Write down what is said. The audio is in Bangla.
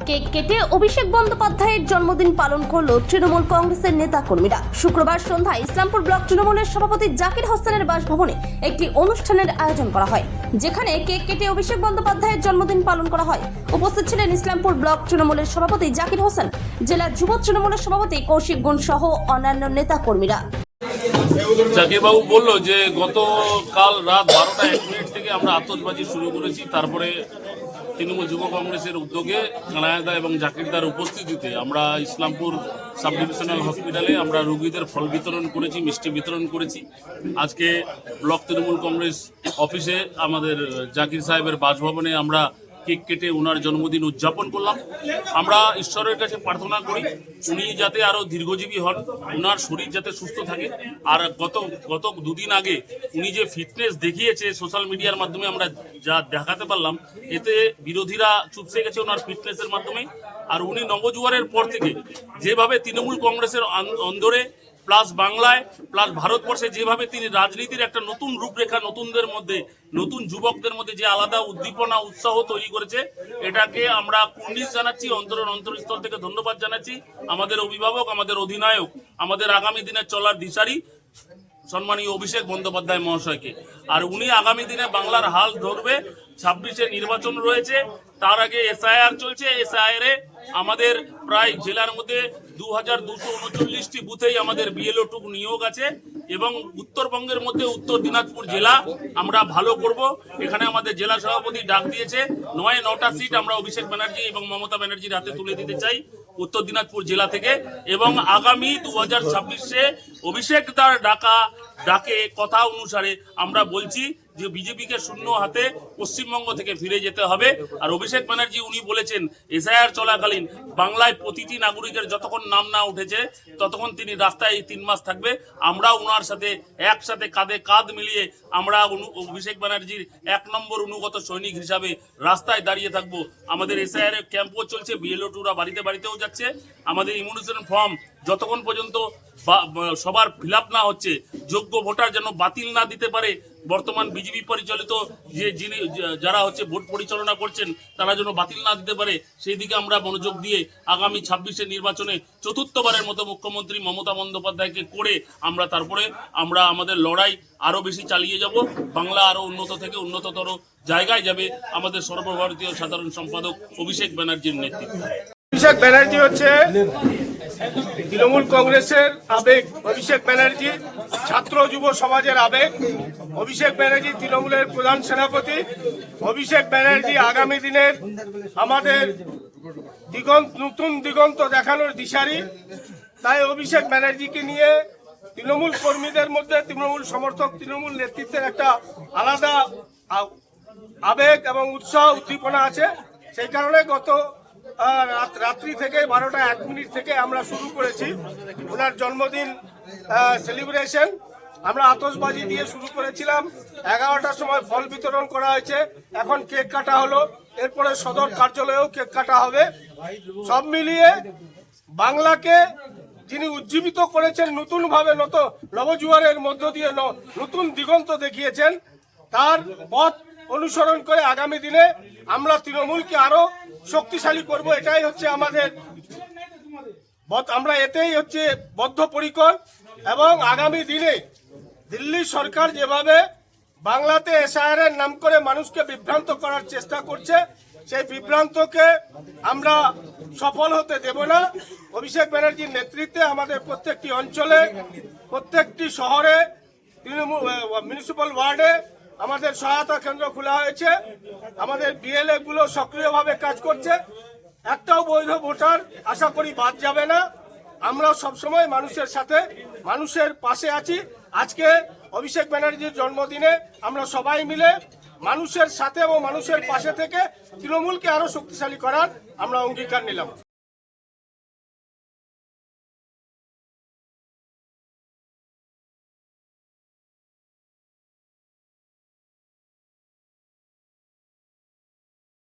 কেক কেটে অভিষেক বন্দ্যোপাধ্যায়ের জন্মদিন পালন করলো তৃণমূল কংগ্রেসের নেতা কর্মীরা। শুক্রবার সন্ধ্যায় ইসলামপুর ব্লক তৃণমূলের সভাপতি জাকির হোসেনের বাসভবনে একটি অনুষ্ঠানের আয়োজন করা হয়, যেখানে কেক কেটে অভিষেক বন্দ্যোপাধ্যায়ের জন্মদিন পালন করা হয়। উপস্থিত ছিলেন ইসলামপুর ব্লক তৃণমূলের সভাপতি জাকির হোসেন, জেলা যুব তৃণমূলের সভাপতি কৌশিক গুণ সহ অন্যান্য নেতা কর্মীরা। জাকিরবাবু বললো যে গতকাল রাত 12:01 থেকে আমরা আতশবাজি শুরু করেছি। তারপরে তৃণমূল যুব কংগ্রেসের উদ্যোগে কানায়াদা এবং জাকিরদার উপস্থিতিতে আমরা ইসলামপুর সাব ডিভিশনাল হসপিটালে আমরা রোগীদের ফল বিতরণ করেছি, মিষ্টি বিতরণ করেছি। আজকে ব্লক তৃণমূল কংগ্রেস অফিসে আমাদের জাকির সাহেবের বাসভবনে আমরা কেক কেটে ওনার জন্মদিন উদযাপন করলাম। আমরা ঈশ্বরের কাছে প্রার্থনা করি উনি যাতে আরো দীর্ঘজীবী হন, ওনার শরীর যাতে সুস্থ থাকে। আর গত দুদিন আগে উনি যে ফিটনেস দেখিয়েছে সোশ্যাল মিডিয়ার মাধ্যমে আমরা যা দেখাতে পারলাম, এতে বিরোধীরা চুপসে গেছে ওনার ফিটনেসের মাধ্যমে। আর উনি নবজুয়ারের পর থেকে যেভাবে তৃণমূল কংগ্রেসের অন্দরে প্লাস বাংলায় প্লাস ভারতবর্ষে যেভাবে তিনি রাজনীতির একটা নতুন রূপরেখা নতুনদের মধ্যে, নতুন যুবকদের মধ্যে যে আলাদা উদ্দীপনা উৎসাহ তৈরি করেছে, এটাকে আমরা কুর্নিশ জানাচ্ছি, অন্তরস্থল থেকে ধন্যবাদ জানাচ্ছি আমাদের অভিভাবক, আমাদের অধিনায়ক, আমাদের আগামী দিনের চলার দিশারি সম্মানীয় অভিষেক বন্দ্যোপাধ্যায় মহাশয়কে। আর উনি আগামী দিনে বাংলার হাল ধরবে। 26-এ নির্বাচন রয়েছে, তার আগে এসআইআর চলছে। এসআইআর এ আমাদের প্রায় জেলার মধ্যে 2239টি বুথেই আমাদের বিএলও টুক নিয়োগ আছে এবং উত্তরবঙ্গের মধ্যে উত্তর দিনাজপুর জেলা আমরা ভালো করব। এখানে আমাদের জেলা সভাপতি ডাক দিয়েছে 9টা সিট আমরা অভিষেক ব্যানার্জি এবং মমতা ব্যানার্জির হাতে তুলে দিতে চাই উত্তর দিনাজপুর জেলা থেকে। এবং আগামী 2026-এ অভিষেক তার ডাকে কথা অনুসারে আমরা বলছি যে বিজেপিকে শূন্য হাতে পশ্চিমবঙ্গ থেকে ফিরে যেতে হবে। আর অভিষেক ব্যানার্জি উনি বলেছেন এসআইআর চলাকালীন বাংলায় প্রতিটি নাগরিকের যতক্ষণ নাম না উঠেছে ততক্ষণ তিনি রাস্তায় এই 3 মাস থাকবে। আমরা ওনার সাথে একসাথে কাঁধে কাঁধ মিলিয়ে আমরা অভিষেক ব্যানার্জির 1 নম্বর অনুগত সৈনিক হিসাবে রাস্তায় দাঁড়িয়ে থাকবো। আমাদের এসআইআর এর ক্যাম্পও চলছে, বিএলও টুরা বাড়িতেও যাচ্ছে। আমাদের ইমিউনেশন ফর্ম যতক্ষণ পর্যন্ত সবার ফিল আপ না হচ্ছে, যোগ্য ভোটার যেন বাতিল না দিতে পারে, বর্তমান বিজেপি পরিচালিত যারা হচ্ছে ভোট পরিচালনা করছেন তারা যেন বাতিল না দিতে পারে, সেই দিকে আমরা মনোযোগ দিয়ে আগামী 26-এর নির্বাচনে চতুর্থবারের মতো মুখ্যমন্ত্রী মমতা বন্দ্যোপাধ্যায়কে করে তারপরে আমরা আমাদের লড়াই আরো বেশি চালিয়ে যাব। বাংলা আরো উন্নত থেকে উন্নততর জায়গায় যাবে আমাদের সর্বভারতীয় সাধারণ সম্পাদক অভিষেক ব্যানার্জির নেতৃত্বে। অভিষেক ব্যানার্জি হচ্ছে তৃণমূল কংগ্রেসের আবেগ, অভিষেক ব্যানার্জি ছাত্র যুব সমাজের আবেগ, অভিষেক ব্যানার্জি তৃণমূলের প্রধান সেনাপতি, অভিষেক ব্যানার্জি আগামী দিনের আমাদের নতুন দিগন্ত দেখানোর দিশারি। তাই অভিষেক ব্যানার্জিকে নিয়ে তৃণমূল কর্মীদের মধ্যে, তৃণমূল সমর্থক, তৃণমূল নেতৃত্বের একটা আলাদা আবেগ এবং উৎসাহ উদ্দীপনা আছে। সেই কারণে গত রাত্রি থেকে 12:01 থেকে আমরা শুরু করেছি ওনার জন্মদিন সেলিব্রেশন। আমরা আতশবাজি দিয়ে শুরু করেছিলাম, 11টার সময় ফল বিতরণ করা হয়েছে, এখন কেক কাটা হলো, এরপরে সদর কার্যালয়েও কেক কাটা হবে। সব মিলিয়ে বাংলাকে যিনি উজ্জীবিত করেছেন নতুনভাবে, নবজুয়ারের মধ্য দিয়ে নতুন দিগন্ত দেখিয়েছেন, তার পথ অনুসরণ করে আগামী দিনে আমরা তৃণমূলকে আরো শক্তিশালী করব। এটাই হচ্ছে আমাদের, আমরা এতেই হচ্ছে বদ্ধপরিকর। এবং আগামী দিনে দিল্লি সরকার যেভাবে বাংলাতে এসআইআর এর নাম করে মানুষকে বিভ্রান্ত করার চেষ্টা করছে, সেই বিভ্রান্তকে আমরা সফল হতে দেব না। অভিষেক ব্যানার্জির নেতৃত্বে আমাদের প্রত্যেকটি অঞ্চলে, প্রত্যেকটি শহরে, মিউনিসিপ্যাল ওয়ার্ডে আমাদের সহায়তা কেন্দ্র খোলা হয়েছে। আমাদের বিএলএ গুলো সক্রিয়ভাবে কাজ করছে। একটাও বৈধ ভোটার আশা করি বাদ যাবে না। আমরা সবসময় মানুষের সাথে, মানুষের পাশে আছি। আজকে অভিষেক ব্যানার্জির জন্মদিনে আমরা সবাই মিলে মানুষের সাথে এবং মানুষের পাশে থেকে তৃণমূলকে আরো শক্তিশালী করার আমরা অঙ্গীকার নিলাম।